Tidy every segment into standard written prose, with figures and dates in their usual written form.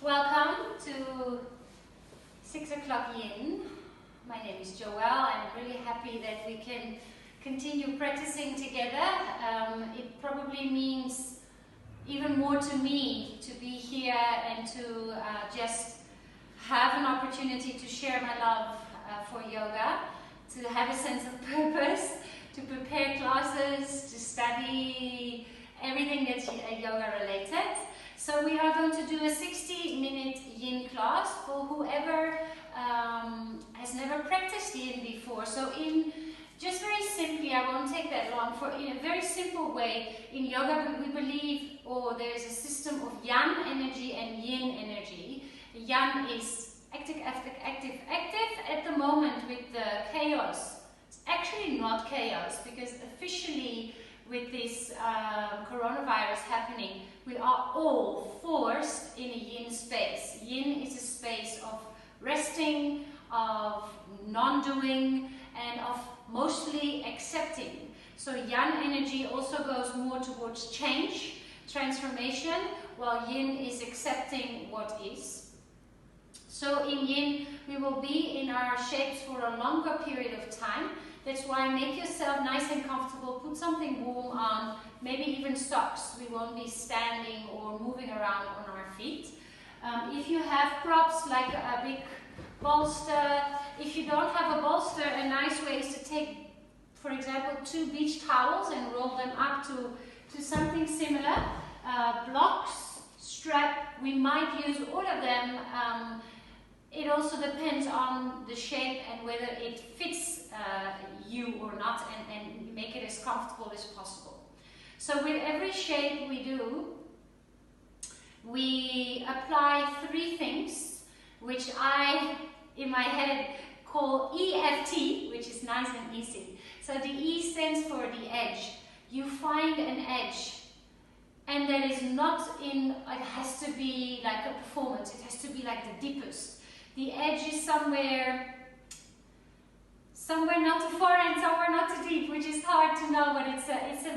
Welcome to 6 o'clock YIN. My name is Joëlle. I'm really happy that we can continue practicing together. It probably means even more to me to be here and to just have an opportunity to share my love for yoga, to have a sense of purpose, to prepare classes, to study everything that's yoga related. So we are going to do a 60-minute YIN class for whoever has never practiced YIN before. So just very simply, I won't take that long, in a very simple way, in yoga we believe, there's a system of yang energy and yin energy. Yang is active, active, active, active. At the moment with the chaos, it's actually not chaos, because officially with this coronavirus happening, we are all forced in a yin space. Yin is a space of resting, of non-doing, and of mostly accepting. So yang energy also goes more towards change, transformation, while yin is accepting what is. So in yin, we will be in our shapes for a longer period of time. That's why make yourself nice and comfortable, put something warm on, maybe even socks. We won't be standing or moving around on our feet. If you have props like a big bolster, if you don't have a bolster, a nice way is to take, for example, 2 beach towels and roll them up to something similar. Blocks, strap, we might use all of them. It also depends on the shape and whether it fits you or not, and make it as comfortable as possible. So with every shape we do, we apply 3 things, which I, in my head, call EFT, which is nice and easy. So the E stands for the edge. You find an edge, and that is not it has to be like a performance, it has to be like the deepest. The edge is somewhere not too far and somewhere not too deep, which is hard to know, but it's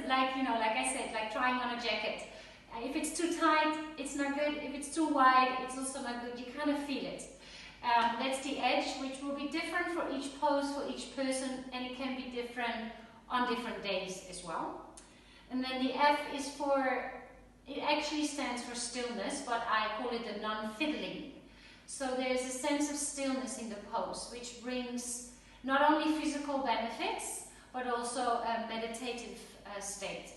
like, you know, like I said, like trying on a jacket. If it's too tight, it's not good. If it's too wide, it's also not good. You kind of feel it. That's the edge, which will be different for each pose, for each person, and it can be different on different days as well. And then the F is it actually stands for stillness, but I call it the non-fiddling. So there's a sense of stillness in the pose, which brings not only physical benefits, but also a meditative state.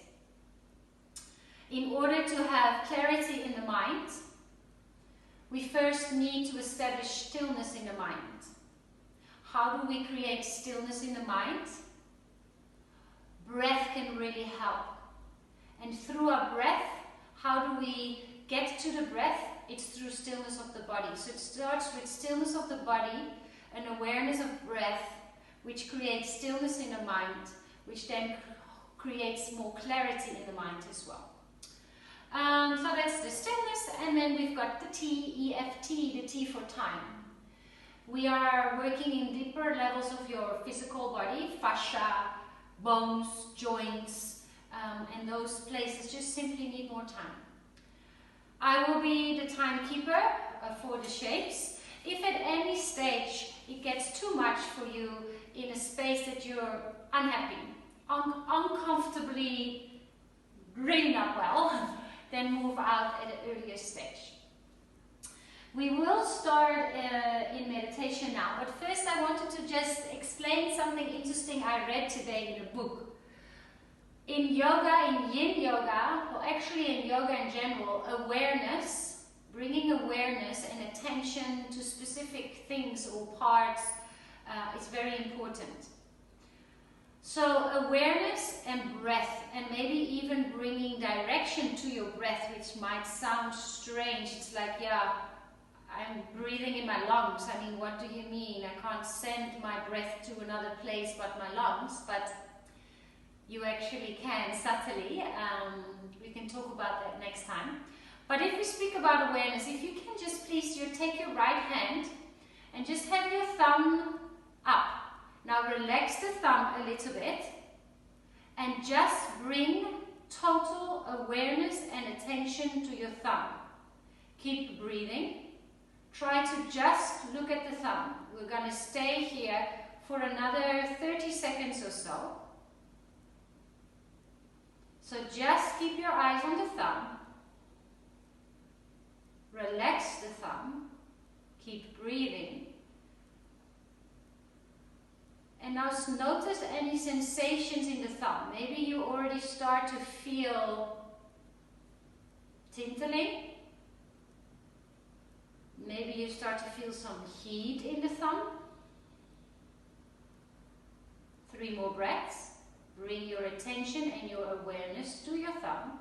In order to have clarity in the mind, we first need to establish stillness in the mind. How do we create stillness in the mind? Breath can really help. And through our breath, how do we get to the breath? It's through stillness of the body. So it starts with stillness of the body, an awareness of breath, which creates stillness in the mind, which then creates more clarity in the mind as well. So that's the stillness, and then we've got the T, EFT, the T for time. We are working in deeper levels of your physical body, fascia, bones, joints, and those places just simply need more time. I will be the timekeeper for the shapes. If at any stage it gets too much for you in a space that you're unhappy, uncomfortably, really not well, then move out at an earlier stage. We will start in meditation now, but first I wanted to just explain something interesting I read today in a book. In yoga, in yin yoga, or actually in yoga in general, awareness, bringing awareness and attention to specific things or parts is very important. So awareness and breath, and maybe even bringing direction to your breath, which might sound strange. It's like, yeah, I'm breathing in my lungs. I mean, what do you mean? I can't send my breath to another place but my lungs, but you actually can subtly. We can talk about that next time. But if we speak about awareness, if you can just please take your right hand and just have your thumb up. Now relax the thumb a little bit and just bring total awareness and attention to your thumb. Keep breathing. Try to just look at the thumb. We're going to stay here for another 30 seconds or so. So just keep your eyes on the thumb. Relax the thumb. Keep breathing. And now notice any sensations in the thumb. Maybe you already start to feel tingling. Maybe you start to feel some heat in the thumb. 3 more breaths. Bring your attention and your awareness to your thumb.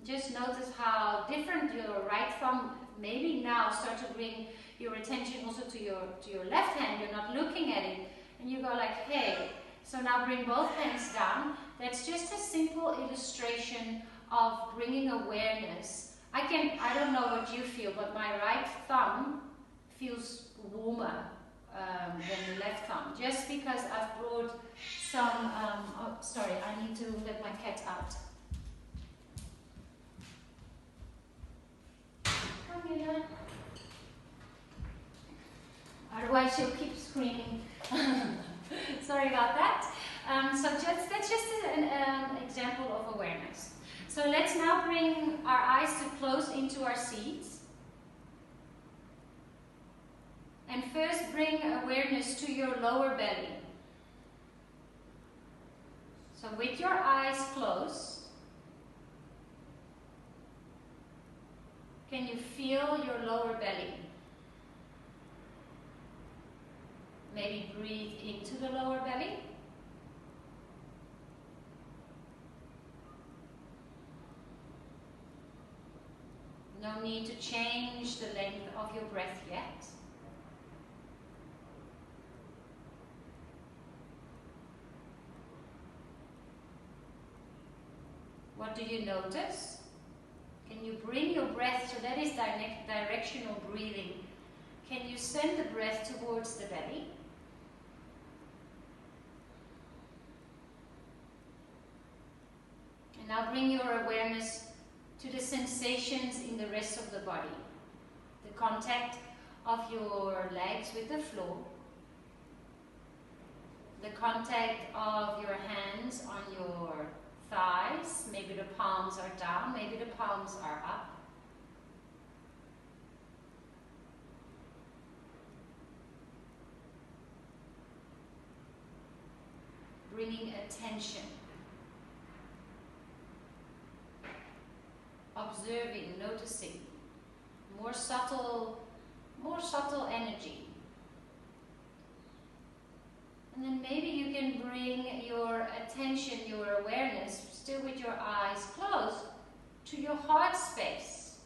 Just notice how different your right thumb, maybe now start to bring your attention also to your left hand. You're not looking at it and you go like, hey. So now bring both hands down. That's just a simple illustration of bringing awareness. I don't know what you feel, but my right thumb feels warmer than the left thumb. Just because I've brought some, oh sorry, I need to let my cat out. Otherwise she'll keep screaming. Sorry about that. So that's just an example of awareness. So let's now bring our eyes to close into our seats. And first bring awareness to your lower belly. So with your eyes closed, can you feel your lower belly? Maybe breathe into the lower belly. No need to change the length of your breath yet. What do you notice? Can you bring your breath, so that is directional breathing. Can you send the breath towards the belly? And now bring your awareness to the sensations in the rest of the body. The contact of your legs with the floor. The contact of your hands on your thighs. Maybe the palms are down, maybe the palms are up. Bringing attention. Observing, noticing. More subtle energy. And then maybe you can bring your attention, your awareness, still with your eyes closed, to your heart space.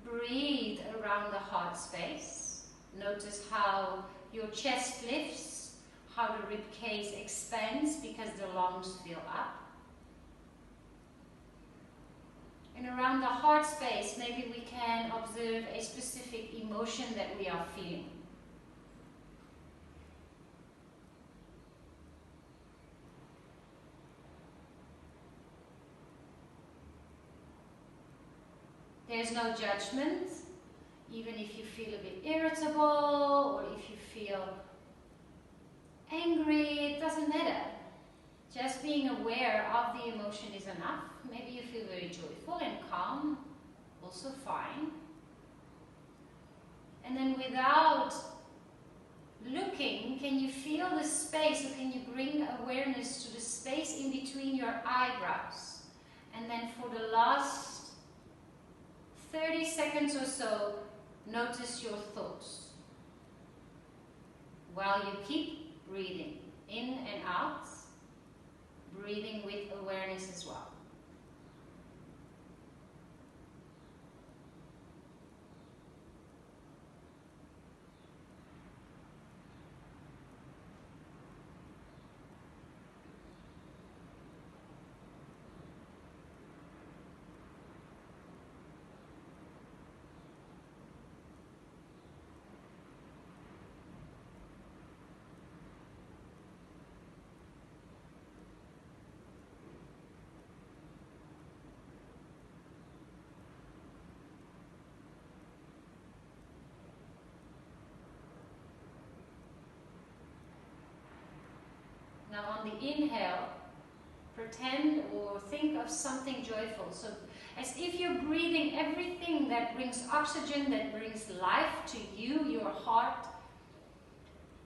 Breathe around the heart space. Notice how your chest lifts, how the rib cage expands because the lungs fill up. And around the heart space, maybe we can observe a specific emotion that we are feeling. There's no judgment, even if you feel a bit irritable or if you feel angry, it doesn't matter. Just being aware of the emotion is enough. Maybe you feel very joyful and calm, also fine. And then without looking, can you feel the space, or can you bring awareness to the space in between your eyebrows? And then for the last 30 seconds or so, notice your thoughts. While you keep breathing in and out, breathing with awareness as well. on the inhale, pretend or think of something joyful. So as if you're breathing everything that brings oxygen, that brings life to you, your heart.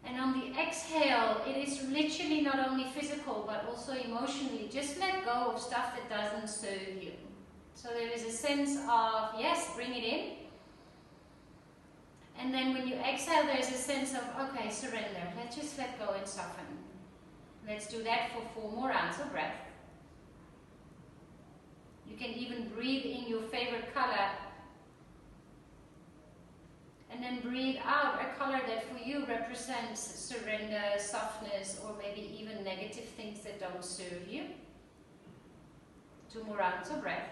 And on the exhale, it is literally not only physical but also emotionally. Just let go of stuff that doesn't serve you. So there is a sense of, yes, bring it in. And then when you exhale, there's a sense of, okay, surrender. Let's just let go and soften. Let's do that for 4 more rounds of breath. You can even breathe in your favorite color. And then breathe out a color that for you represents surrender, softness, or maybe even negative things that don't serve you. 2 more rounds of breath.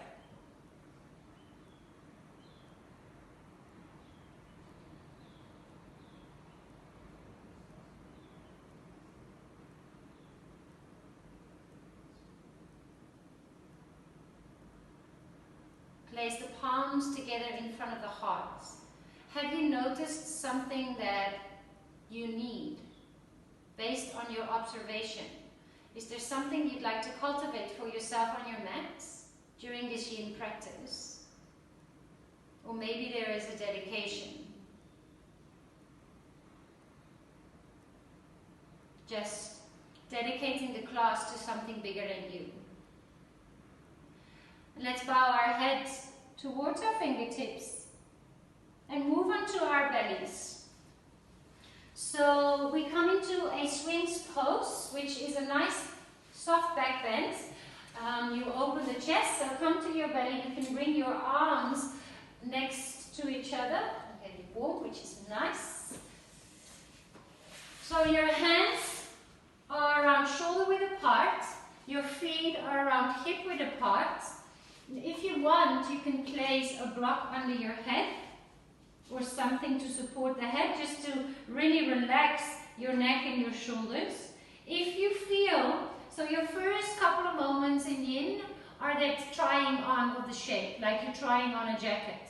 Place the palms together in front of the heart. Have you noticed something that you need based on your observation? Is there something you'd like to cultivate for yourself on your mat during this YIN practice? Or maybe there is a dedication. Just dedicating the class to something bigger than you. Let's bow our heads towards our fingertips and move onto our bellies. So we come into a swings pose, which is a nice soft back bend. You open the chest, so come to your belly. You can bring your arms next to each other. Get it warm, which is nice. So your hands are around shoulder width apart. Your feet are around hip width apart. If you want, you can place a block under your head or something to support the head, just to really relax your neck and your shoulders. If you feel, so your first couple of moments in YIN are that trying on of the shape, like you're trying on a jacket.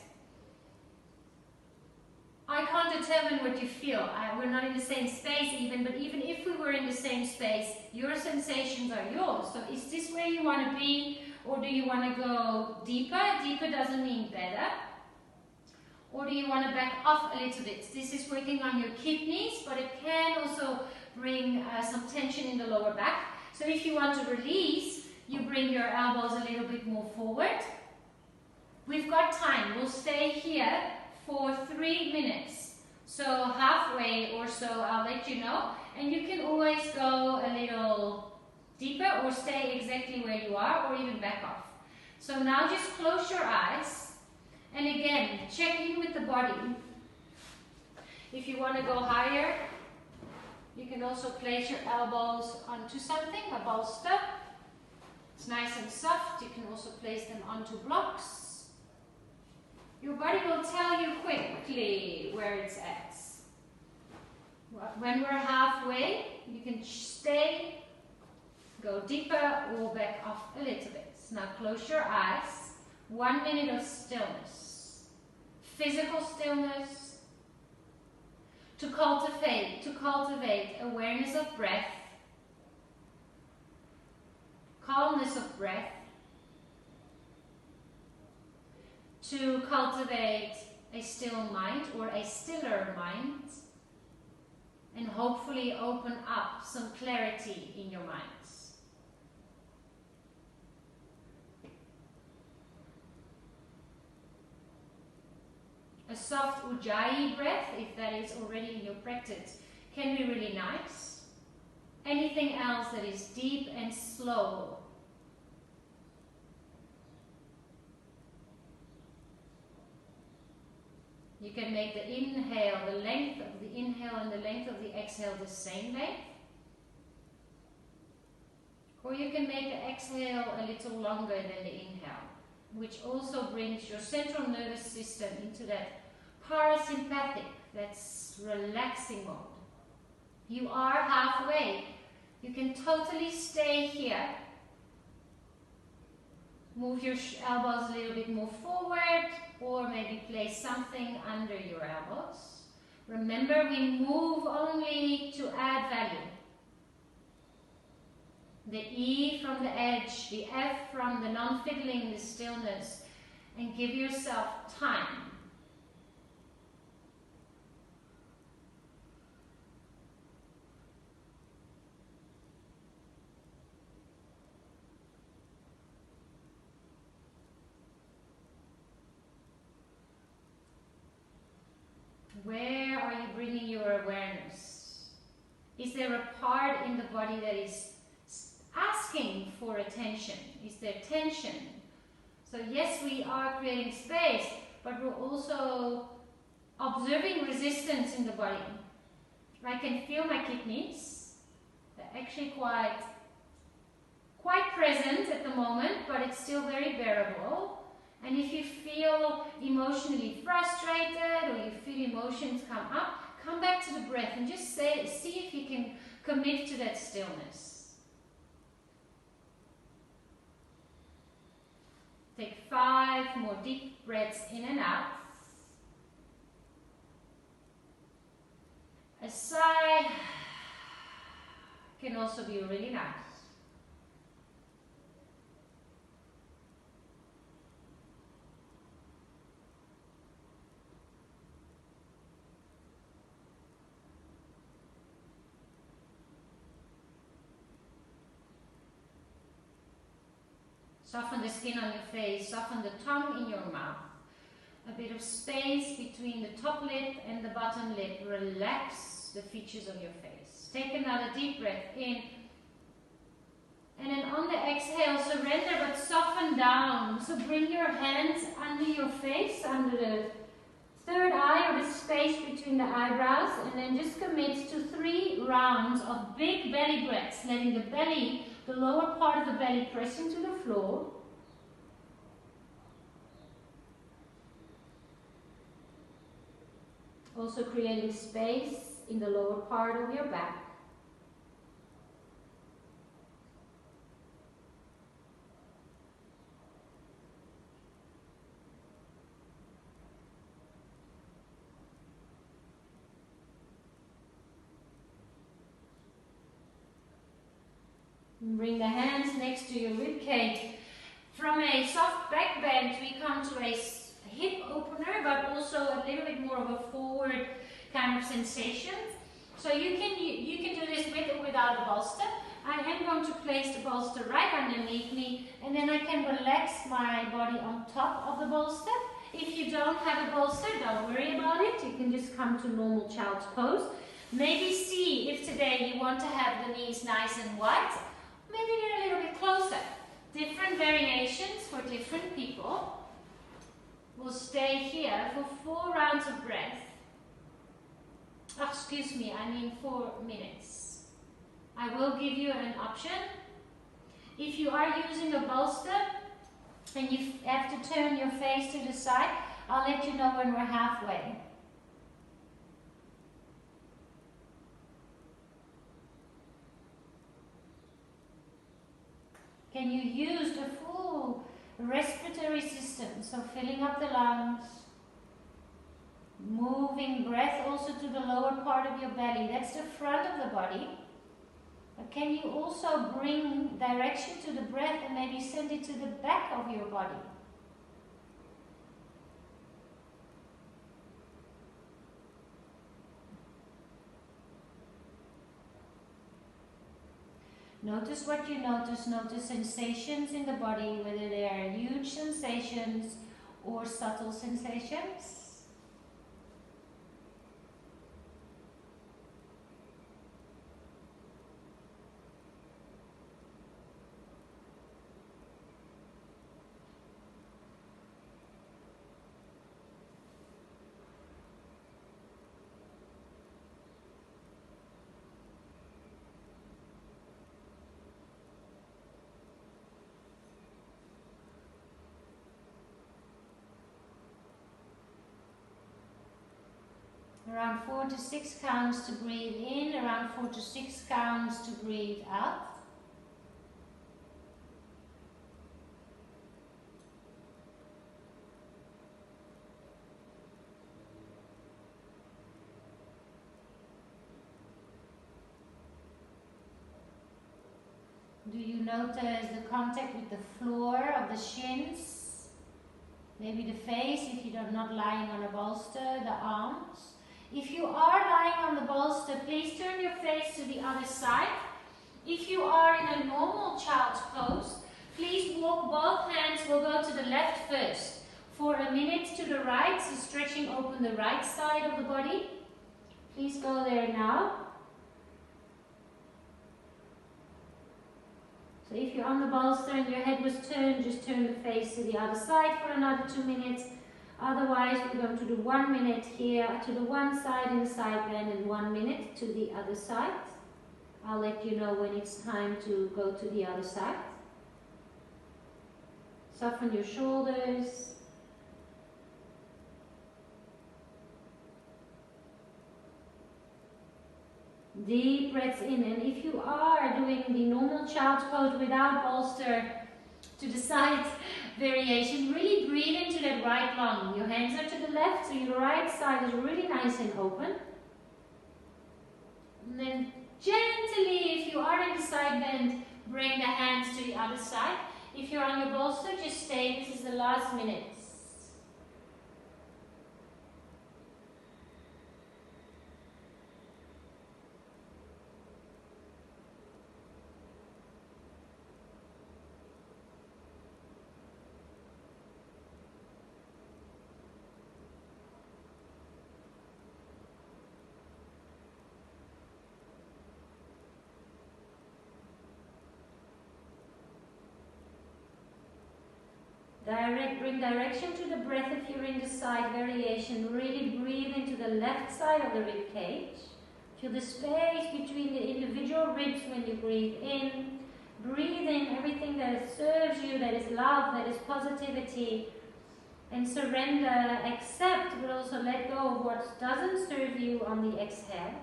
I can't determine what you feel. We're not in the same space even, but even if we were in the same space, your sensations are yours. So is this where you want to be? Or do you want to go deeper? Deeper doesn't mean better. Or do you want to back off a little bit? This is working on your kidneys, but it can also bring some tension in the lower back. So if you want to release, you bring your elbows a little bit more forward. We've got time. We'll stay here for 3 minutes. So halfway or so, I'll let you know. And you can always go a little deeper or stay exactly where you are, or even back off. So now just close your eyes and again check in with the body. If you want to go higher, you can also place your elbows onto something, a bolster. It's nice and soft. You can also place them onto blocks. Your body will tell you quickly where it's at. When we're halfway, you can stay, go deeper or back off a little bit. Now close your eyes. 1 minute of stillness. Physical stillness. To cultivate awareness of breath. Calmness of breath. To cultivate a still mind or a stiller mind. And hopefully open up some clarity in your minds. A soft ujjayi breath, if that is already in your practice, can be really nice. Anything else that is deep and slow. You can make the inhale, the length of the inhale and the length of the exhale the same length. Or you can make the exhale a little longer than the inhale, which also brings your central nervous system into that parasympathetic, that's relaxing mode. You are halfway. You can totally stay here. Move your elbows a little bit more forward, or maybe place something under your elbows. Remember, we move only to add value. The E from the edge, the F from the non-fiddling, the stillness, and give yourself time. Where are you bringing your awareness? Is there a part in the body that is asking for attention? Is there tension? So yes, we are creating space, but we're also observing resistance in the body. I can feel my kidneys. They're actually quite present at the moment, but it's still very bearable. And if you feel emotionally frustrated or you feel emotions come up, come back to the breath and just see if you can commit to that stillness. Take 5 more deep breaths in and out. A sigh can also be really nice. Soften the skin on your face, soften the tongue in your mouth. A bit of space between the top lip and the bottom lip. Relax the features of your face. Take another deep breath in. And then on the exhale, surrender but soften down. So bring your hands under your face, under the third eye or the space between the eyebrows. And then just commit to 3 rounds of big belly breaths, letting the belly, the lower part of the belly, press into the floor. Also creating space in the lower part of your back. Bring the hands next to your rib cage. From a soft back bend, we come to a hip opener, but also a little bit more of a forward kind of sensation. So you can do this with or without a bolster. I am going to place the bolster right underneath me, and then I can relax my body on top of the bolster. If you don't have a bolster, don't worry about it. You can just come to normal child's pose. Maybe see if today you want to have the knees nice and wide. Maybe get a little bit closer. Different variations for different people. We'll stay here for 4 rounds of breath. Oh, excuse me, I mean 4 minutes. I will give you an option. If you are using a bolster and you have to turn your face to the side, I'll let you know when we're halfway. Can you use the full respiratory system? So filling up the lungs, moving breath also to the lower part of your belly. That's the front of the body. But can you also bring direction to the breath and maybe send it to the back of your body? Notice what you notice. Notice sensations in the body, whether they are huge sensations or subtle sensations. Around 4 to 6 counts to breathe in, around 4 to 6 counts to breathe out. Do you notice the contact with the floor of the shins? Maybe the face if you're not lying on a bolster, the arms. If you are lying on the bolster, please turn your face to the other side. If you are in a normal child's pose, please walk both hands. We'll go to the left first. For a minute to the right, so stretching open the right side of the body. Please go there now. So if you're on the bolster and your head was turned, just turn the face to the other side for another 2 minutes. Otherwise, we're going to do 1 minute here to the one side in the side bend and 1 minute to the other side. I'll let you know when it's time to go to the other side. Soften your shoulders. Deep breaths in, and if you are doing the normal child's pose without bolster to the side variation, really breathe into that right lung. Your hands are to the left, so your right side is really nice and open. And then gently, if you are in the side bend, bring the hands to the other side. If you're on your bolster, just stay. This is the last minute. Bring direction to the breath if you're in the side variation. Really breathe into the left side of the rib cage. Feel the space between the individual ribs when you breathe in. Breathe in everything that serves you, that is love, that is positivity. And surrender, accept, but also let go of what doesn't serve you on the exhale.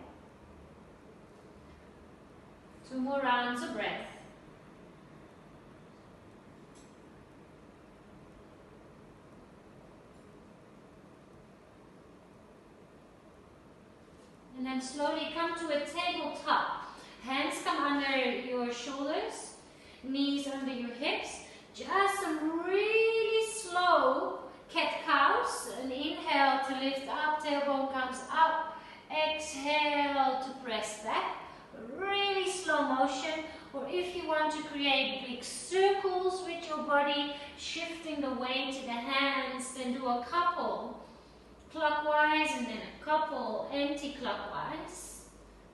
2 more rounds of breath. And then slowly come to a tabletop. Hands come under your shoulders, knees under your hips. Just some really slow cat-cows. An inhale to lift up, tailbone comes up. Exhale to press back. Really slow motion. Or if you want to create big circles with your body, shifting the weight to the hands, then do a couple. Clockwise and then a couple anti-clockwise.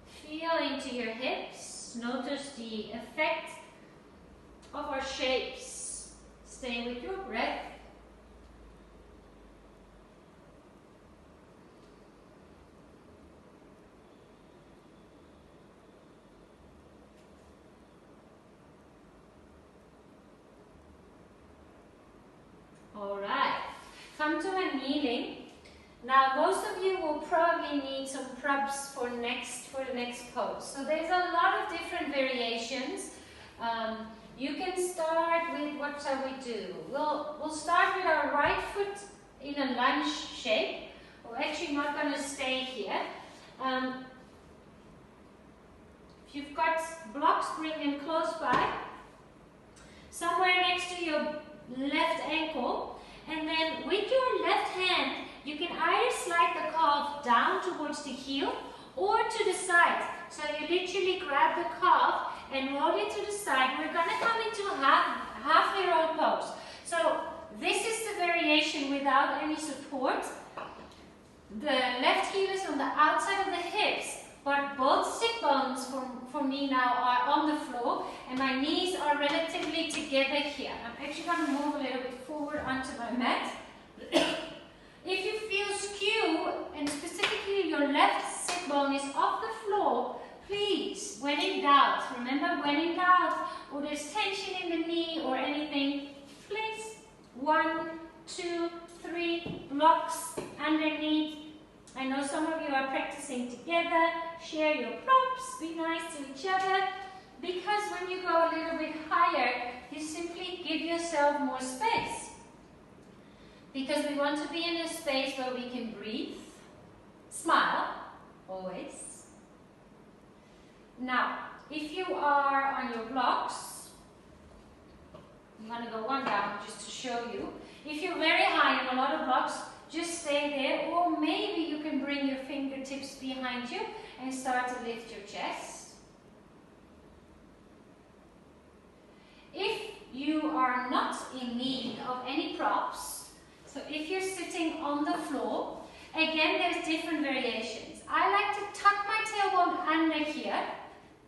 Feel into your hips. Notice the effect of our shapes. Stay with your breath. All right. Come to a kneeling. Now, most of you will probably need some props for the next pose. So there's a lot of different variations. You can start with, what shall we do? We'll start with our right foot in a lunge shape. We're actually not going to stay here. If you've got blocks, bring them close by. Somewhere next to your left ankle. And then with your left hand, you can either slide the calf down towards the heel or to the side. So you literally grab the calf and roll it to the side. We're going to come into half hero pose. So this is the variation without any support. The left heel is on the outside of the hips, but both sit bones for me now are on the floor and my knees are relatively together here. I'm actually going to move a little bit forward onto my mat. If you feel skew, and specifically your left sit bone is off the floor, please, when in doubt, remember when in doubt, or there's tension in the knee or anything, please, 1, 2, 3 blocks underneath. I know some of you are practicing together, share your props, be nice to each other, because when you go a little bit higher, you simply give yourself more space. Because we want to be in a space where we can breathe, smile, always. Now, if you are on your blocks, I'm going to go one down just to show you. If you're very high in a lot of blocks, just stay there, or maybe you can bring your fingertips behind you and start to lift your chest. If you are not in need of any props, so if you're sitting on the floor, again there's different variations. I like to tuck my tailbone under here.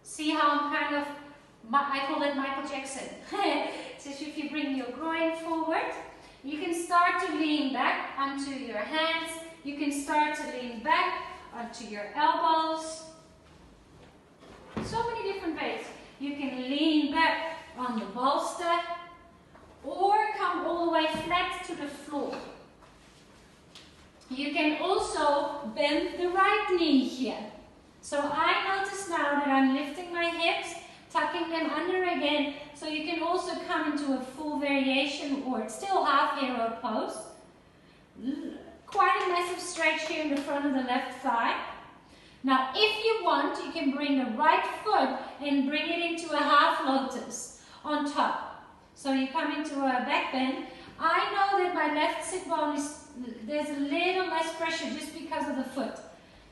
See how I'm kind of, I call it Michael Jackson. So if you bring your groin forward, you can start to lean back onto your hands. You can start to lean back onto your elbows. So many different ways. You can lean back on the bolster or come all the way flat to the floor. You can also bend the right knee here. So I notice now that I'm lifting my hips, tucking them under again, so you can also come into a full variation or still half hero pose. Quite a massive stretch here in the front of the left thigh. Now if you want, you can bring the right foot and bring it into a half lotus on top. So you come into a back bend. I know that my left sit bone there's a little less pressure just because of the foot.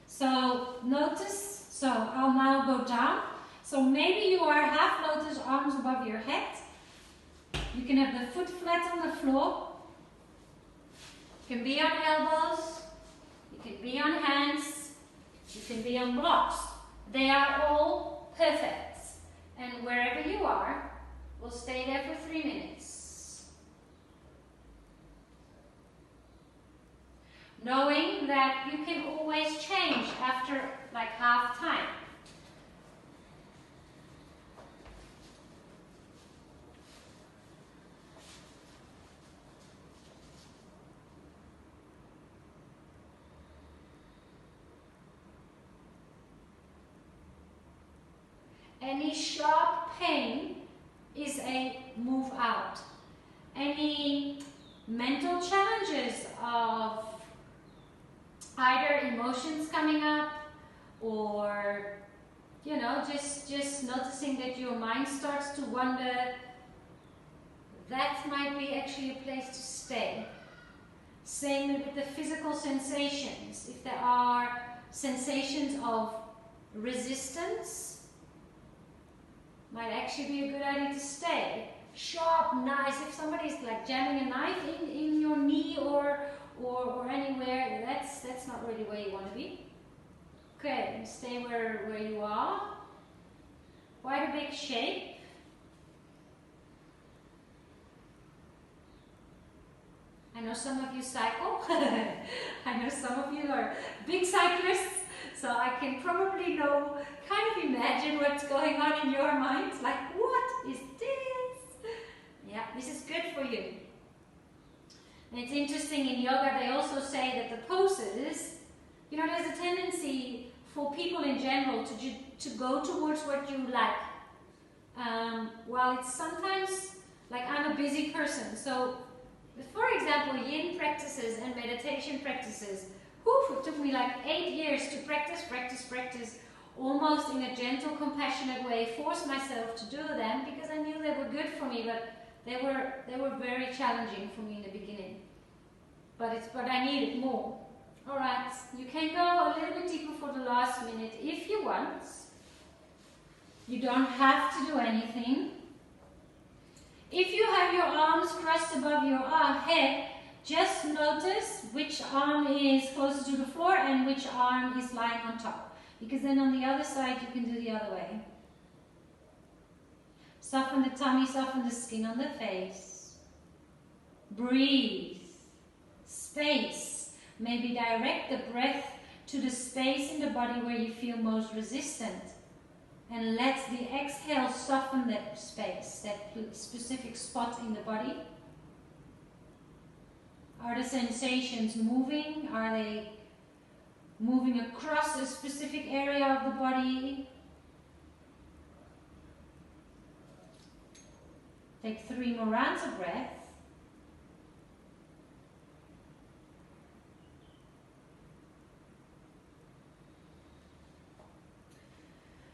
So notice, so I'll now go down. So maybe you are half lotus, arms above your head. You can have the foot flat on the floor. You can be on elbows. You can be on hands. You can be on blocks. They are all perfect. And wherever you are, we'll stay there for 3 minutes. Knowing that you can always change after like half time. Any sharp pain is a move out. Any mental challenges of either emotions coming up or, you know, just noticing that your mind starts to wander, that might be actually a place to stay. Same with the physical sensations. If there are sensations of resistance, might actually be a good idea to stay. Sharp knives, if somebody's like jamming a knife in your knee or anywhere, that's not really where you want to be. Okay, stay where you are. Quite a big shape. I know some of you cycle. I know some of you are big cyclists. So I can probably kind of imagine what's going on in your minds. Like, what is this? Yeah, this is good for you. And it's interesting in yoga, they also say that the poses, you know, there's a tendency for people in general to go towards what you like. While it's sometimes, like I'm a busy person. So, for example, YIN practices and meditation practices, it took me like 8 years to practice, almost in a gentle, compassionate way, force myself to do them because I knew they were good for me, but they were very challenging for me in the beginning. But I needed more. All right, you can go a little bit deeper for the last minute if you want. You don't have to do anything. If you have your arms crossed above your head, just notice which arm is closer to the floor and which arm is lying on top. Because then on the other side, you can do the other way. Soften the tummy, soften the skin on the face. Breathe. Space. Maybe direct the breath to the space in the body where you feel most resistant. And let the exhale soften that space, that specific spot in the body. Are the sensations moving? Are they moving across a specific area of the body? Take 3 more rounds of breath.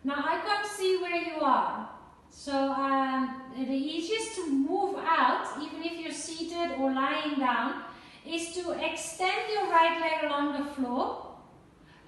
Now I can't see where you are. So the easiest to move out, even if you're seated or lying down, is to extend your right leg along the floor.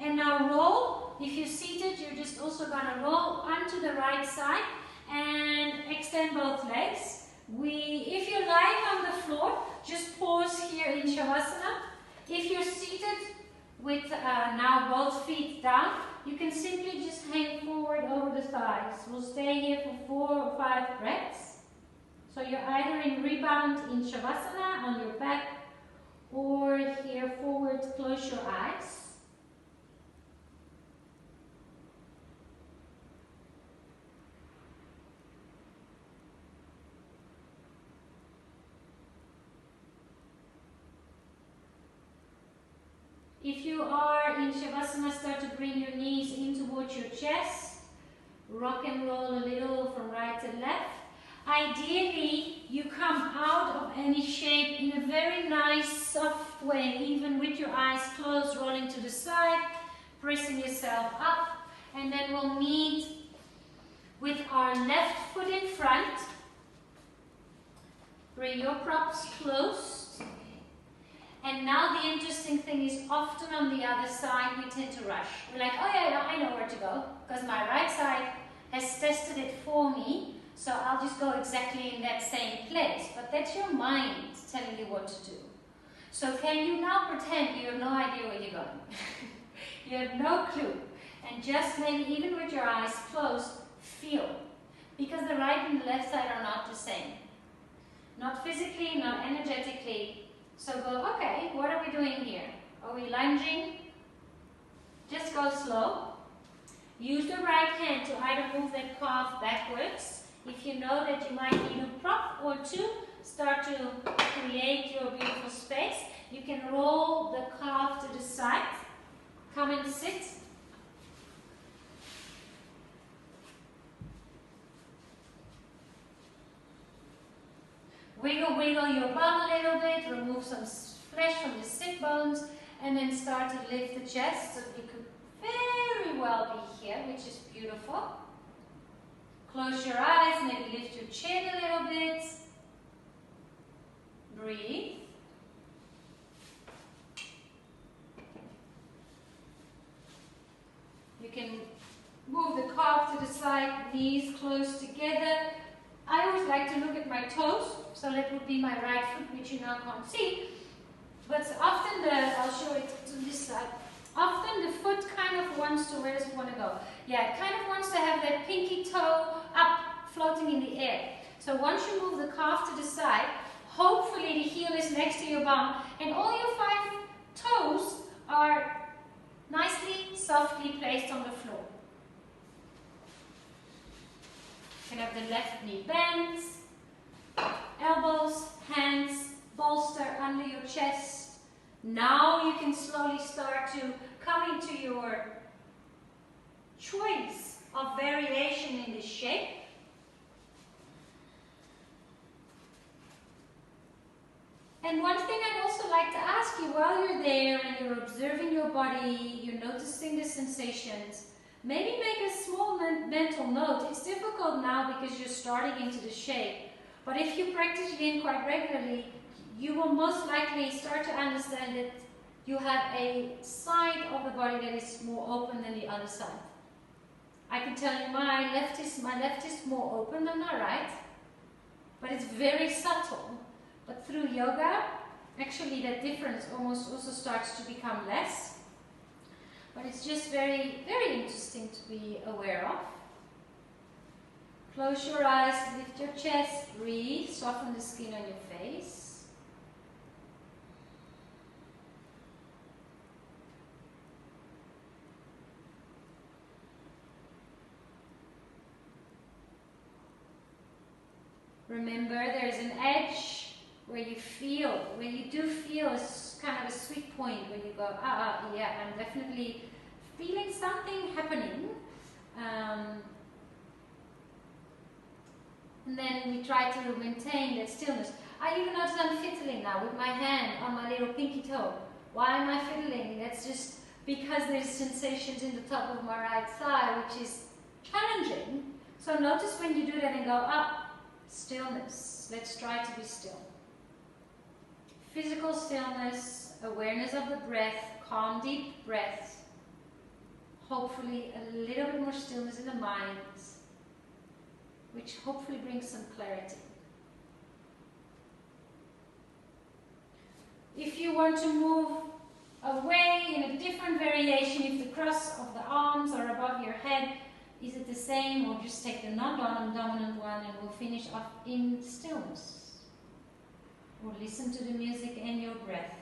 And now roll. If you're seated, you're just also going to roll onto the right side and extend both legs. If you're lying on the floor, just pause here in Shavasana. If you're seated with now both feet down, you can simply just hang forward over the thighs. We'll stay here for 4 or 5 breaths. So you're either in rebound in Shavasana on your back, or here forward, close your eyes. If you are in Shavasana, start to bring your knees in towards your chest. Rock and roll a little from right to left. Ideally, you come out of any shape in a very nice, soft way, even with your eyes closed, rolling to the side, pressing yourself up. And then we'll meet with our left foot in front. Bring your props close. And now the interesting thing is, often on the other side we tend to rush. We're like, oh yeah, I know where to go, because my right side has tested it for me, so I'll just go exactly in that same place. But that's your mind telling you what to do. So can you now pretend you have no idea where you're going? You have no clue. And just maybe even with your eyes closed, feel. Because the right and the left side are not the same. Not physically, not energetically. So go, okay, what are we doing here? Are we lunging? Just go slow. Use the right hand to either move that calf backwards. If you know that you might need a prop or two, start to create your beautiful space. You can roll the calf to the side. Come and sit. Wiggle your bum a little bit, remove some flesh from the sit bones, and then start to lift the chest. So you could very well be here, which is beautiful. Close your eyes, maybe lift your chin a little bit. Breathe. You can move the calf to the side, knees close together. I always like to look at my toes, so that would be my right foot, which you now can't see. But often I'll show it to this side. Often the foot kind of wants to, where does it want to go? Yeah, it kind of wants to have that pinky toe up, floating in the air. So once you move the calf to the side, hopefully the heel is next to your bum, and all your 5 toes are nicely, softly placed on the floor. You can have the left knee bent, elbows, hands, bolster under your chest. Now you can slowly start to come into your choice of variation in this shape. And one thing I'd also like to ask you, while you're there and you're observing your body, you're noticing the sensations, maybe make a small mental note. It's difficult now because you're starting into the shape. But if you practice YIN quite regularly, you will most likely start to understand that you have a side of the body that is more open than the other side. I can tell you my left is more open than my right, but it's very subtle. But through yoga, actually that difference almost also starts to become less. But it's just very, very interesting to be aware of. Close your eyes, lift your chest, breathe, soften the skin on your face. Remember, there's an edge where you do feel a kind of a sweet point when you go, yeah, I'm definitely feeling something happening. And then we try to maintain that stillness. I even notice I'm fiddling now with my hand on my little pinky toe. Why am I fiddling? That's just because there's sensations in the top of my right thigh, which is challenging. So notice when you do that and go up. Stillness. Let's try to be still. Physical stillness, awareness of the breath, calm, deep breath. Hopefully a little bit more stillness in the mind, which hopefully brings some clarity. If you want to move away in a different variation, if the cross of the arms are above your head, is it the same, or just take the non-dominant one and we'll finish off in stillness? Or listen to the music and your breath.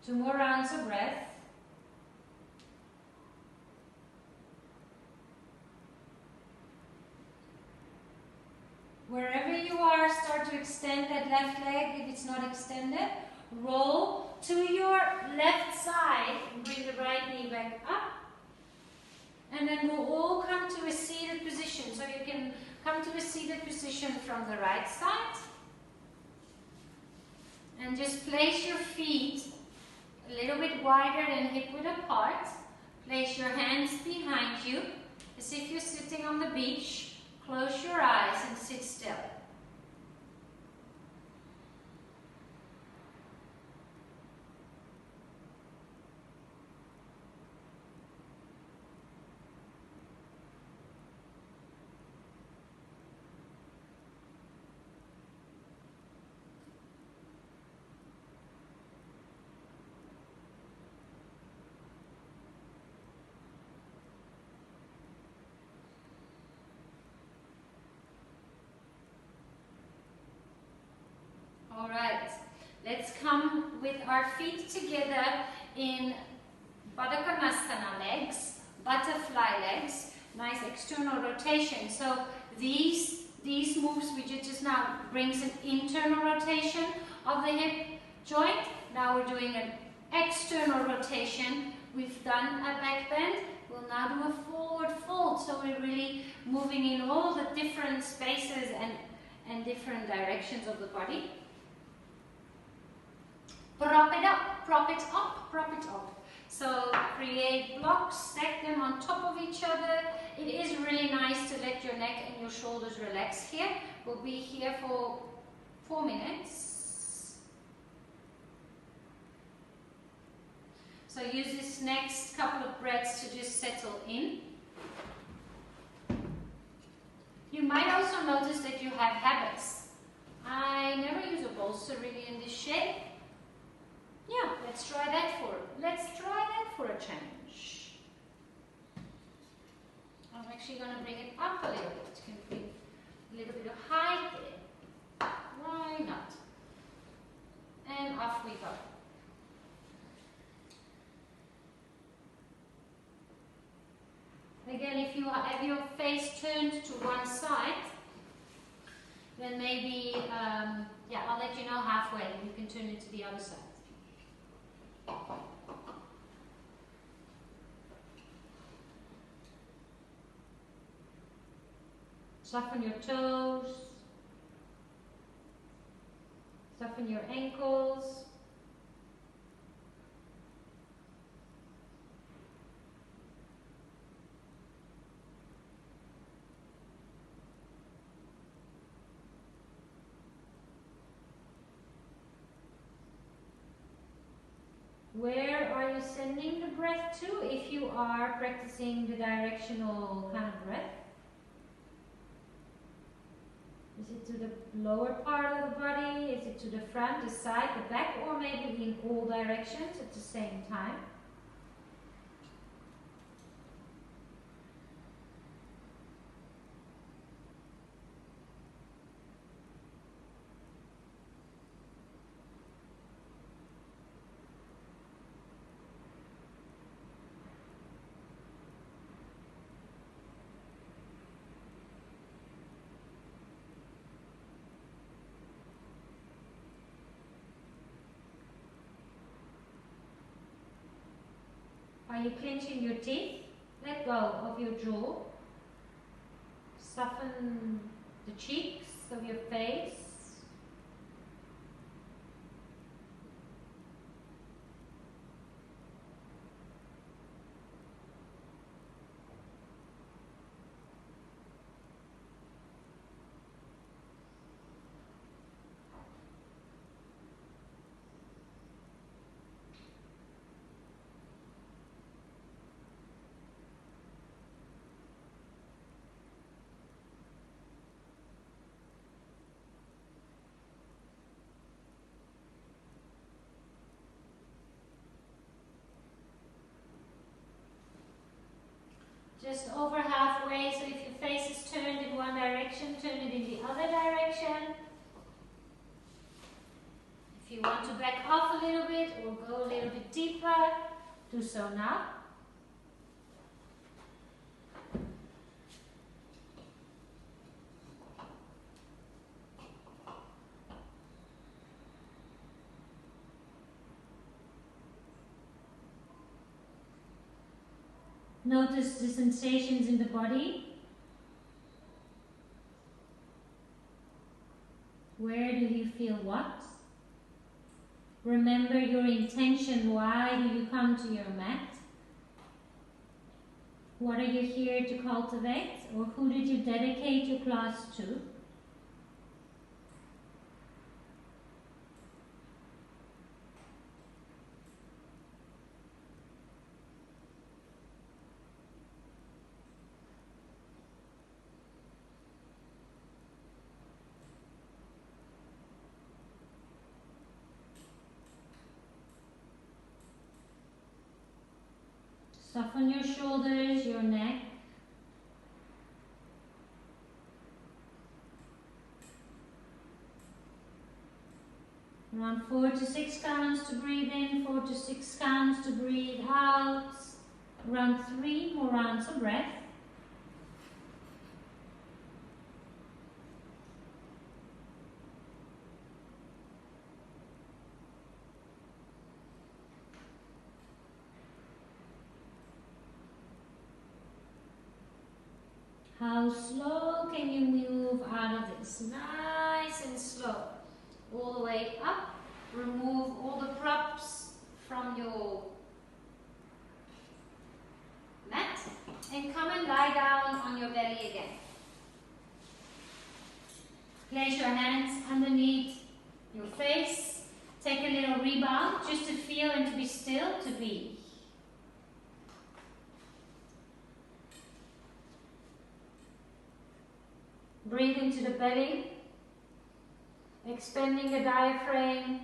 Two more rounds of breath. Wherever you are, start to extend that left leg if it's not extended. Roll to your left side and bring the right knee back up. And then we'll all come to a seated position. So you can come to a seated position from the right side. And just place your feet a little bit wider than hip width apart. Place your hands behind you as if you're sitting on the beach. Close your eyes and sit still. All right, let's come with our feet together in Baddha Konasana legs, butterfly legs, nice external rotation. So these moves we did just now brings an internal rotation of the hip joint. Now we're doing an external rotation. We've done a back bend. We'll now do a forward fold. So we're really moving in all the different spaces and different directions of the body. Prop it up, prop it up, prop it up. So create blocks, stack them on top of each other. It is really nice to let your neck and your shoulders relax here. We'll be here for 4 minutes. So use this next couple of breaths to just settle in. You might also notice that you have habits. I never use a bolster really in this shape. Yeah, let's try that for a change. I'm actually going to bring it up a little bit. You can bring a little bit of height there. Why not? And off we go. Again, if you have your face turned to one side, then maybe, yeah, I'll let you know halfway. You can turn it to the other side. Soften your toes, soften your ankles. Where are you sending the breath to if you are practicing the directional kind of breath? Is it to to the lower part of the body? Is it to the front, the side, the back, or maybe in all directions at the same time? Are you clenching your teeth? Let go of your jaw. Soften the cheeks of your face. Just over halfway, so if your face is turned in one direction, turn it in the other direction. If you want to back off a little bit or go a little bit deeper, do so now. Notice the sensations in the body. Where do you feel what? Remember your intention. Why do you come to your mat? What are you here to cultivate? Or who did you dedicate your class to? Soften your shoulders, your neck. Around 4 to 6 counts to breathe in, 4 to 6 counts to breathe out. Around 3 more rounds of breath. How slow can you move out of this? Nice and slow. All the way up. Remove all the props from your mat. And come and lie down on your belly again. Place your hands underneath your face. Take a little rebound just to feel and to be still, to be. Breathe into the belly, expanding the diaphragm.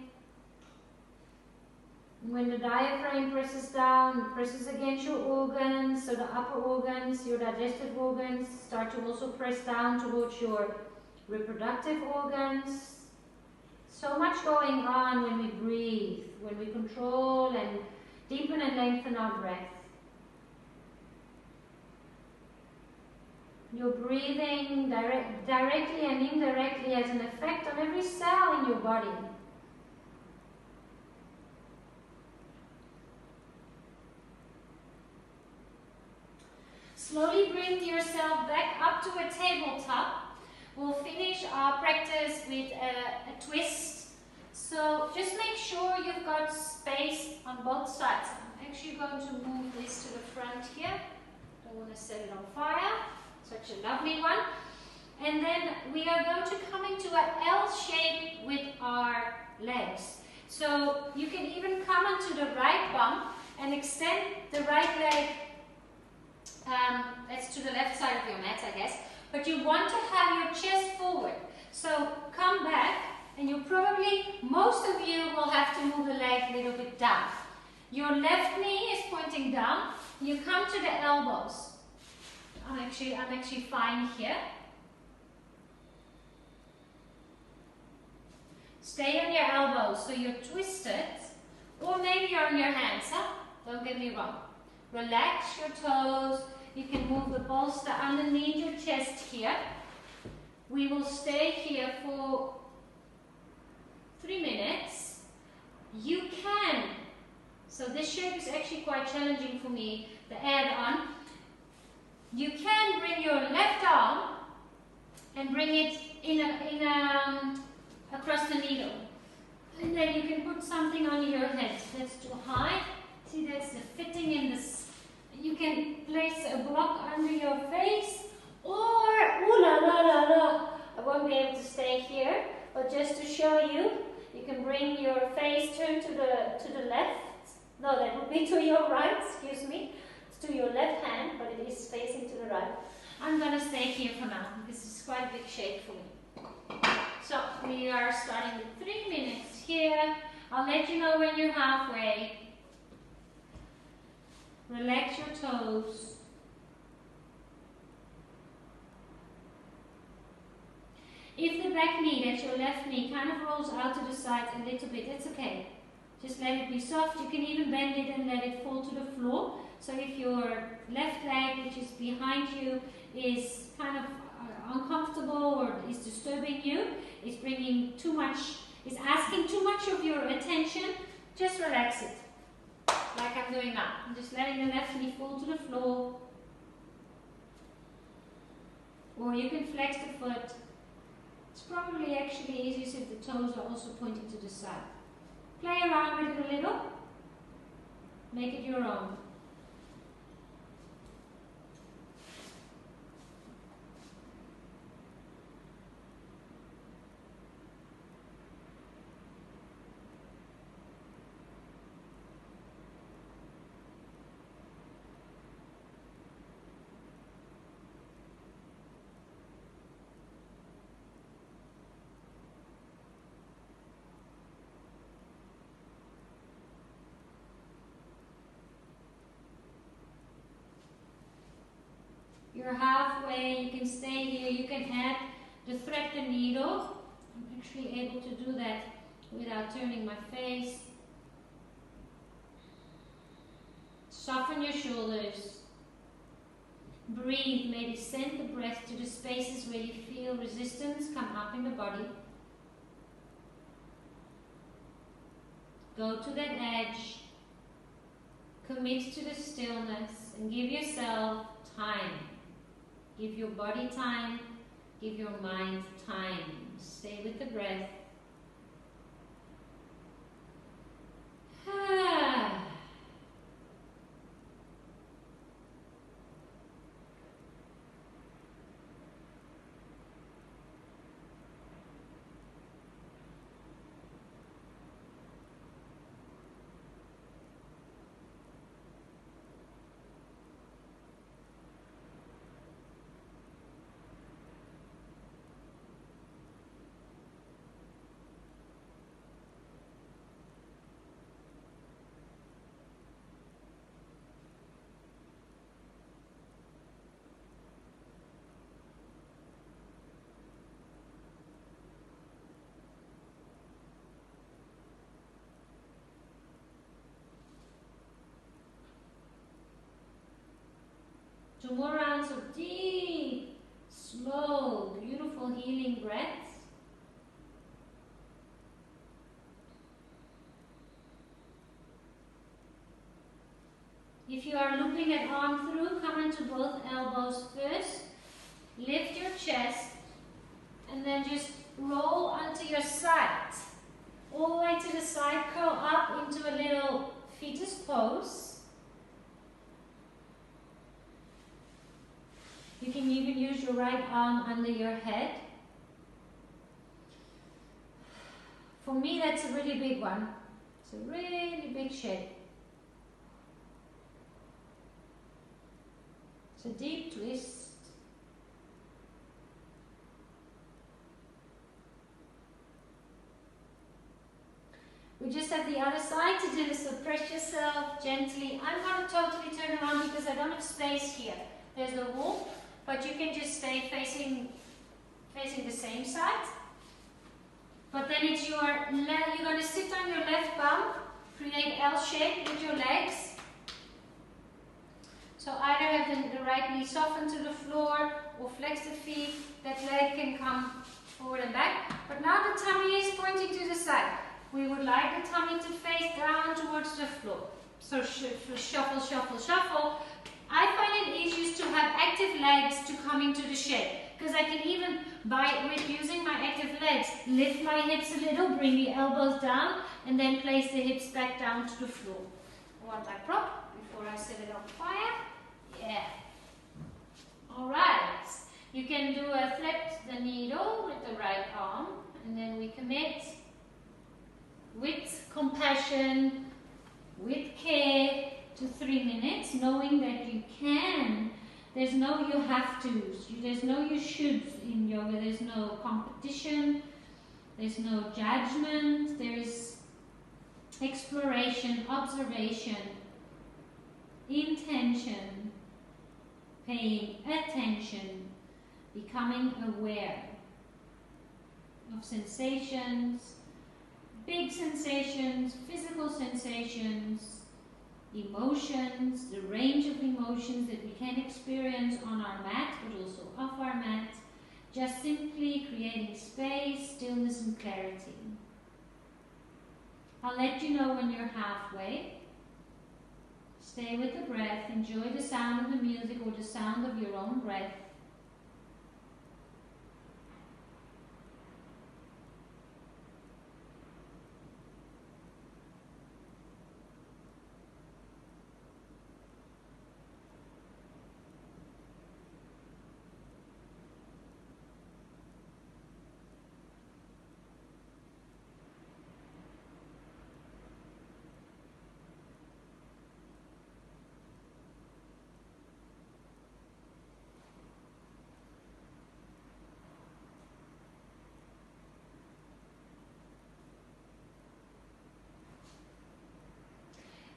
When the diaphragm presses down, presses against your organs, so the upper organs, your digestive organs, start to also press down towards your reproductive organs. So much going on when we breathe, when we control and deepen and lengthen our breath. Your breathing directly and indirectly has an effect on every cell in your body. Slowly bring yourself back up to a tabletop. We'll finish our practice with a twist. So just make sure you've got space on both sides. I'm actually going to move this to the front here. Don't want to set it on fire. Such a lovely one. And then we are going to come into an L shape with our legs. So you can even come onto the right bum and extend the right leg. That's to the left side of your mat, I guess. But you want to have your chest forward. So come back, and you probably, most of you will have to move the leg a little bit down. Your left knee is pointing down. You come to the elbows. I'm actually fine here. Stay on your elbows, so you're twisted, or maybe you're on your hands, huh? Don't get me wrong. Relax your toes. You can move the bolster underneath your chest here. We will stay here for 3 minutes. You can, so this shape is actually quite challenging for me, the add-on. You can bring your left arm and bring it across the needle. And then you can put something on your head. That's too high. See, that's the fitting in this. You can place a block under your face, or, ooh la la la la, I won't be able to stay here, but just to show you, you can bring your face, turn to the left. No, that would be to your right, excuse me. It's to your left hand, but it is facing to the right. I'm going to stay here for now, because it's quite a big shape for me. So, we are starting with 3 minutes here. I'll let you know when you're halfway. Relax your toes. If the back knee, that's your left knee, kind of rolls out to the side a little bit, it's okay. Just let it be soft. You can even bend it and let it fall to the floor. So if your left leg, which is behind you, is kind of uncomfortable or is disturbing you, is bringing too much, is asking too much of your attention, just relax it. Like I'm doing now. I'm just letting the left knee fall to the floor. Or you can flex the foot. It's probably actually easiest if the toes are also pointing to the side. Play around with it a little. Make it your own. You're halfway, you can stay here, you can add the thread the needle. I'm actually able to do that without turning my face. Soften your shoulders. Breathe, maybe send the breath to the spaces where you feel resistance come up in the body. Go to that edge. Commit to the stillness and give yourself time. Give your body time, give your mind time. Stay with the breath. Two more rounds of deep, slow, beautiful healing breaths. If you are looping an arm through, come into both elbows first. Lift your chest and then just roll onto your side. All the way to the side, curl up into a little fetus pose. You can even use your right arm under your head. For me, that's a really big one. It's a really big shape. It's a deep twist. We just have the other side to do, so press yourself gently. I'm going to totally turn around because I don't have space here. There's no wall, but you can just stay facing the same side. But then it's you're going to sit on your left bum, create L shape with your legs. So either have the right knee soften to the floor or flex the feet. That leg can come forward and back. But now the tummy is pointing to the side. We would like the tummy to face down towards the floor. So shuffle, shuffle, shuffle. I find it easiest to have active legs to come into the shape. Because I can even, with using my active legs, lift my hips a little, bring the elbows down, and then place the hips back down to the floor. I want my prop before I set it on fire. Yeah. Alright. You can do a thread the needle with the right arm, and then we commit with compassion, with care, to 3 minutes, knowing that you can. There's no you have to. There's no you should in yoga. There's no competition. There's no judgment. There's exploration, observation, intention, paying attention, becoming aware of sensations, big sensations, physical sensations, emotions, the range of emotions that we can experience on our mat, but also off our mat, just simply creating space, stillness and clarity. I'll let you know when you're halfway. Stay with the breath, enjoy the sound of the music or the sound of your own breath.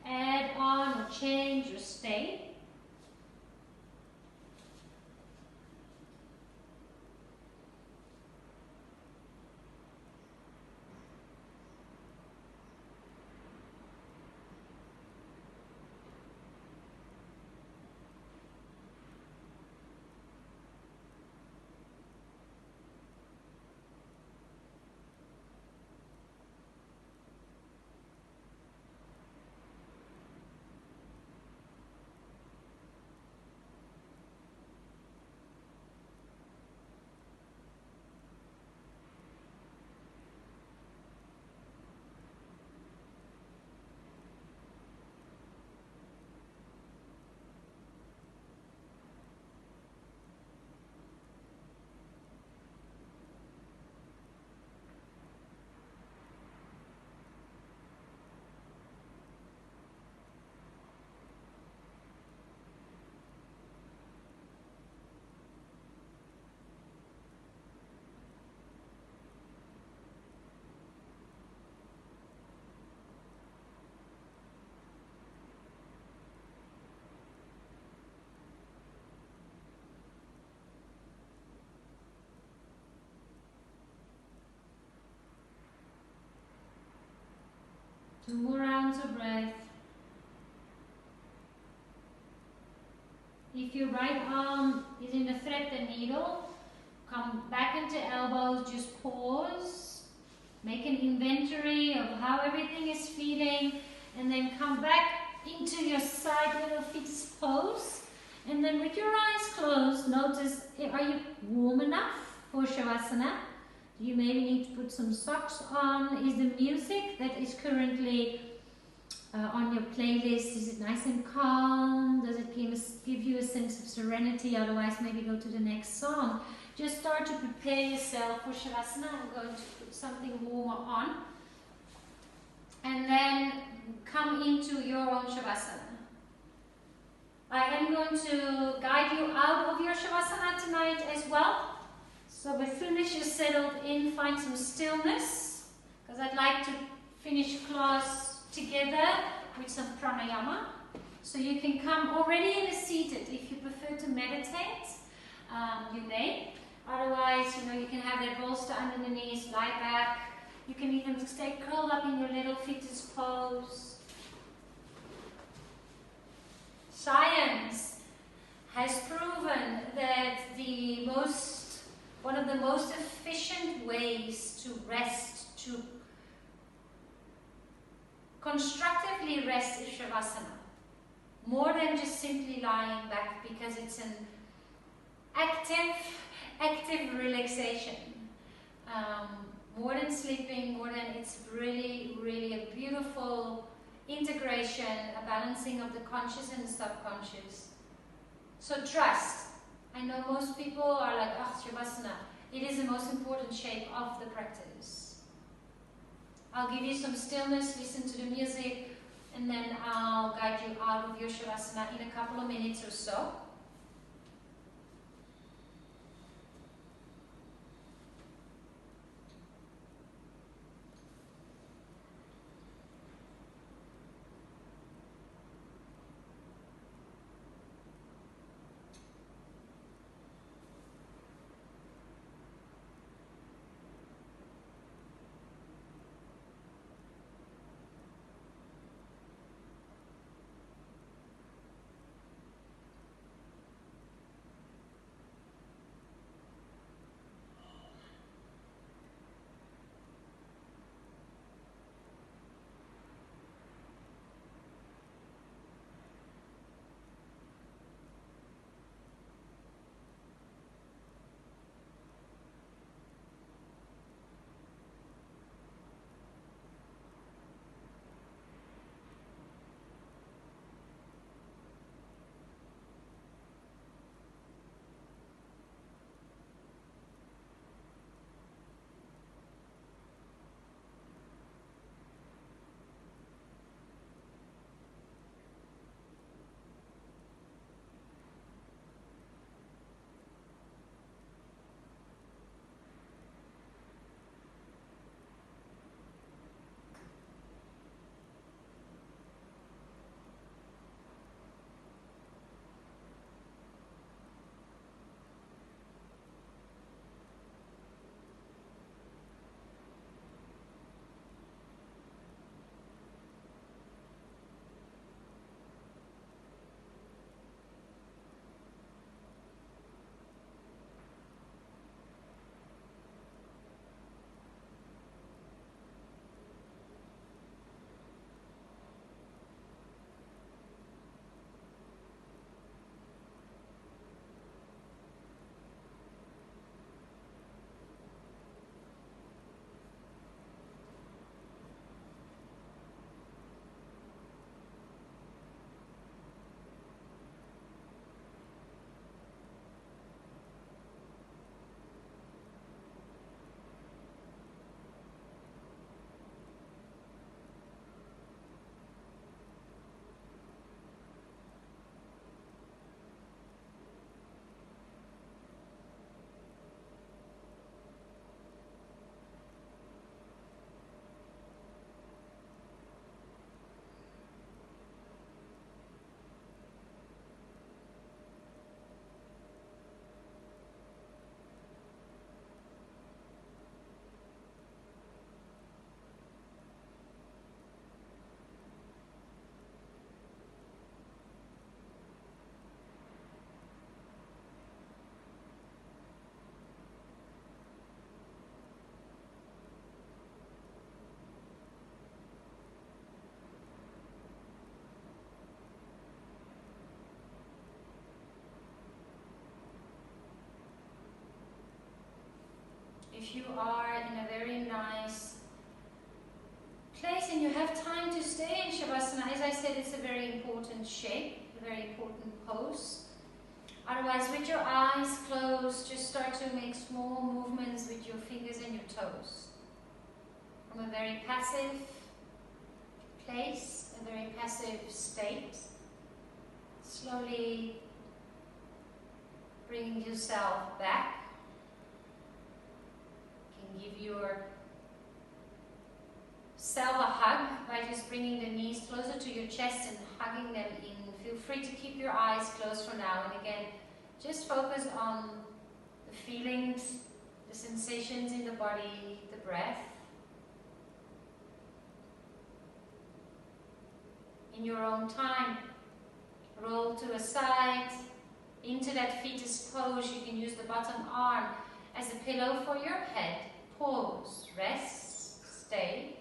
Add on or change or stay. Two more rounds of breath. If your right arm is in the thread the needle, come back into elbows, just pause. Make an inventory of how everything is feeling, and then come back into your side little fetus pose. And then with your eyes closed, notice, are you warm enough for Shavasana? Do you maybe need to put some socks on? Is the music that is currently on your playlist, is it nice and calm? Does it give you a sense of serenity? Otherwise, maybe go to the next song. Just start to prepare yourself for Shavasana. I'm going to put something warmer on. And then come into your own Shavasana. I am going to guide you out of your Shavasana tonight as well. So as soon as you're settled in, find some stillness, because I'd like to finish class together with some pranayama. So you can come already in a seated. If you prefer to meditate, you may. Otherwise, you can have that bolster under the knees, lie back. You can even stay curled up in your little fetus pose. Science has proven that one of the most efficient ways to rest, to constructively rest, is Shavasana. More than just simply lying back, because it's an active relaxation. More than sleeping, it's really, really a beautiful integration, a balancing of the conscious and the subconscious. So trust. I know most people are like, Shavasana. It is the most important shape of the practice. I'll give you some stillness, listen to the music, and then I'll guide you out of your Shavasana in a couple of minutes or so. If you are in a very nice place and you have time to stay in Shavasana, as I said, it's a very important shape, a very important pose. Otherwise, with your eyes closed, just start to make small movements with your fingers and your toes. From a very passive place, a very passive state, slowly bringing yourself back. You can give yourself a hug by just bringing the knees closer to your chest and hugging them in. Feel free to keep your eyes closed for now, and again, just focus on the feelings, the sensations in the body, the breath. In your own time, roll to a side, into that fetus pose. You can use the bottom arm as a pillow for your head. Pause, rest, stay.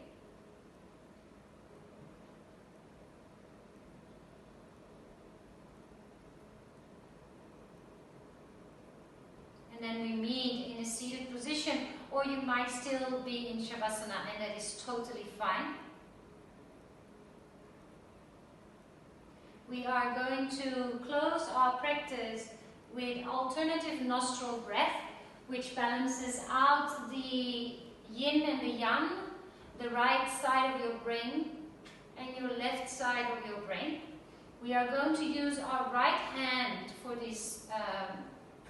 And then we meet in a seated position, or you might still be in Shavasana, and that is totally fine. We are going to close our practice with alternative nostril breath, which balances out the yin and the yang, the right side of your brain and your left side of your brain. We are going to use our right hand for this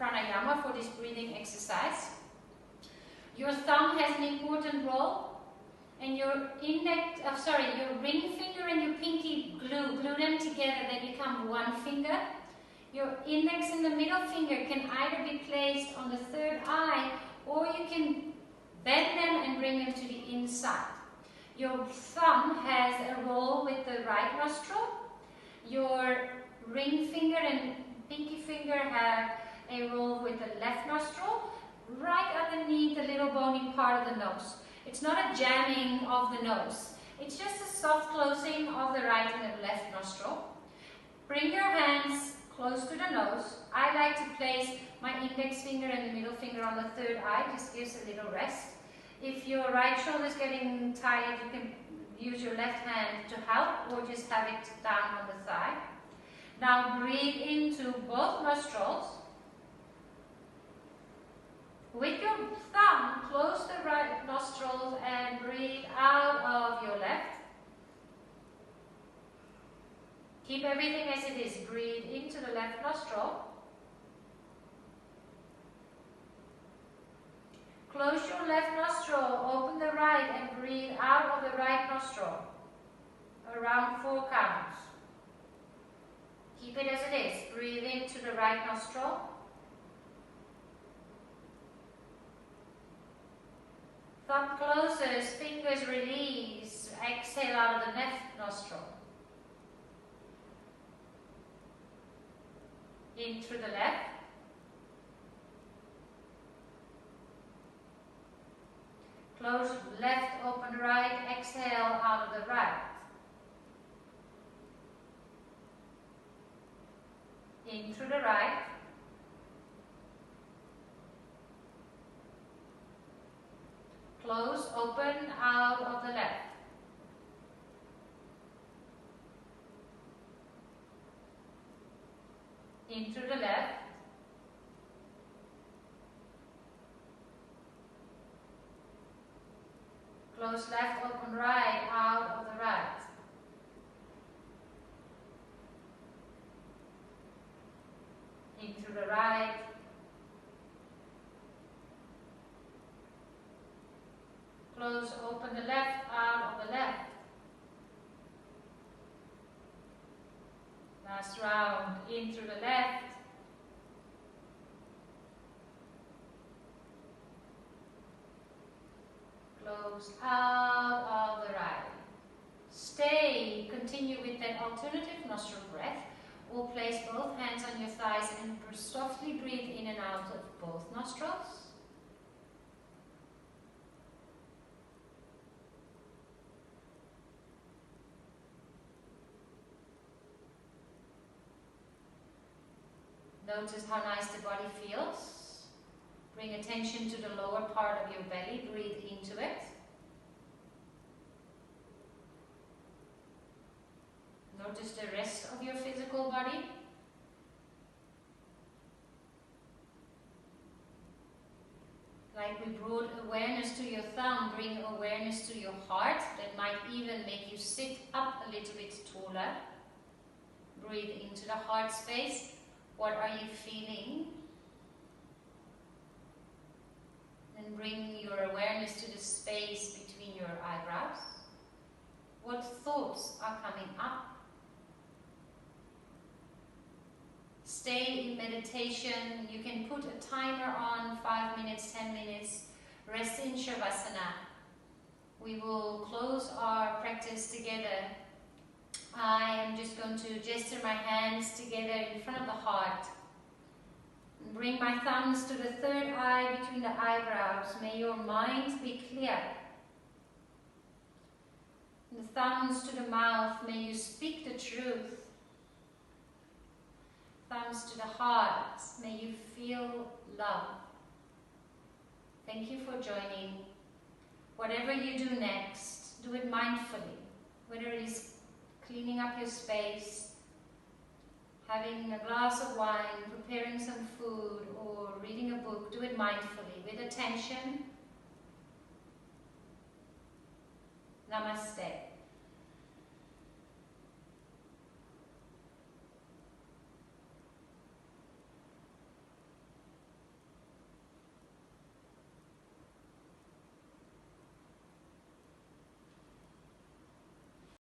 pranayama, for this breathing exercise. Your thumb has an important role, and your your ring finger and your pinky glue them together, they become one finger. Your index and the middle finger can either be placed on the third eye, or you can bend them and bring them to the inside. Your thumb has a role with the right nostril. Your ring finger and pinky finger have a role with the left nostril, right underneath the little bony part of the nose. It's not a jamming of the nose. It's just a soft closing of the right and the left nostril. Bring your hands close to the nose. I like to place my index finger and the middle finger on the third eye. Just gives a little rest. If your right shoulder is getting tired, you can use your left hand to help, or just have it down on the thigh. Now breathe into both nostrils. With your thumb, close the right nostrils and breathe out of your left. Keep everything as it is. Breathe into the left nostril. Close your left nostril, open the right, and breathe out of the right nostril. Around 4 counts. Keep it as it is. Breathe into the right nostril. Thumb closes, fingers release. Exhale out of the left nostril. In through the left. Close left, open right. Exhale out of the right. In through the right. Close, open, out of the left. In through the left. Close left, open right, out of the right. In through the right. Close, open the left, out of the left. Last round, in through the left. Close, out of the right. Stay, continue with that alternative nostril breath, or place both hands on your thighs and softly breathe in and out of both nostrils. Notice how nice the body feels. Bring attention to the lower part of your belly. Breathe into it. Notice the rest of your physical body. Like we brought awareness to your thumb, bring awareness to your heart. That might even make you sit up a little bit taller. Breathe into the heart space. What are you feeling? And bring your awareness to the space between your eyebrows. What thoughts are coming up? Stay in meditation. You can put a timer on, 5 minutes, 10 minutes. Rest in Shavasana. We will close our practice together. I am just going to gesture my hands together in front of the heart. Bring my thumbs to the third eye between the eyebrows. May your mind be clear. The thumbs to the mouth. May you speak the truth. Thumbs to the heart. May you feel love. Thank you for joining. Whatever you do next, do it mindfully. Whether it is cleaning up your space, having a glass of wine, preparing some food, or reading a book, do it mindfully, with attention. Namaste.